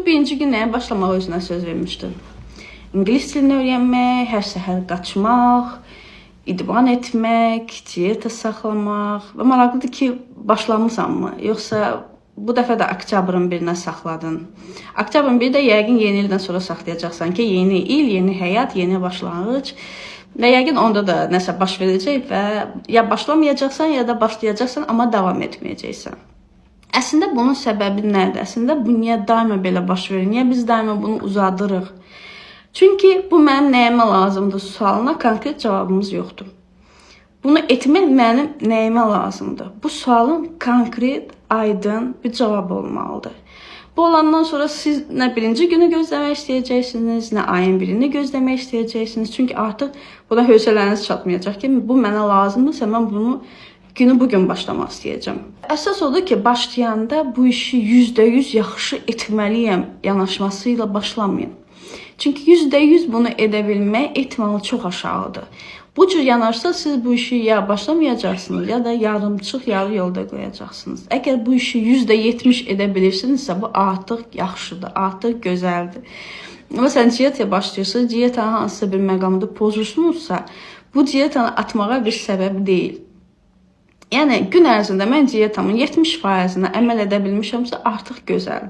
Bu birinci gün nəyə başlamağa özünə söz vermişdin? İngilis dilini öyrənmək, hər səhər qaçmaq, idman etmək, diyeta saxlamaq və maraqlıdır ki, başlamısanmı? Yoxsa bu dəfə də oktyabrın 1-nə saxladın. Oktyabrın 1-də yəqin yeni ildən sonra saxlayacaqsan ki, yeni il, yeni həyat, yeni başlanğıc və yəqin onda da nəsə baş verəcək və ya başlamayacaqsan, ya da başlayacaqsan, amma davam etməyəcəksən. Əslində bunun səbəbi nədir? Əslində bu niyə daima belə baş verir? Niyə biz daima bunu uzadırıq? Çünki bu mənim nəyimə lazımdır sualına konkret cavabımız yoxdur. Bunu etmək mənim nəyimə lazımdır? Bu sualın konkret, aydın bir cavab olmalıdır. Bu olandan sonra siz nə birinci günü gözləmək istəyəcəksiniz, nə ayın birini gözləmək istəyəcəksiniz. Çünki artıq buna hövsələniz çatmayacaq ki, bu mənə lazımdırsa, mən bunu günü bugün başlamaq istəyəcəm. Əsas odur ki, başlayanda bu işi %100 yaxşı etməliyəm yanaşması ilə başlamayın. Çünki %100 bunu edə bilmək ehtimalı çox aşağıdır. Bu cür yanaşsa siz bu işi ya başlamayacaqsınız, ya da yarımçıq, yarı yolda qoyacaqsınız. Əgər bu işi %70 edə bilirsinizsə, bu artıq yaxşıdır, artıq gözəldir. Məsələn, diyetaya başlayırsınız, diyetanın hansısa bir məqamında pozursunuzsa, bu diyetanı atmağa bir səbəb deyil. Yəni, gün ərzində mən diyetamın 70%-nə əməl edə bilmişəmsə, artıq gözəldir.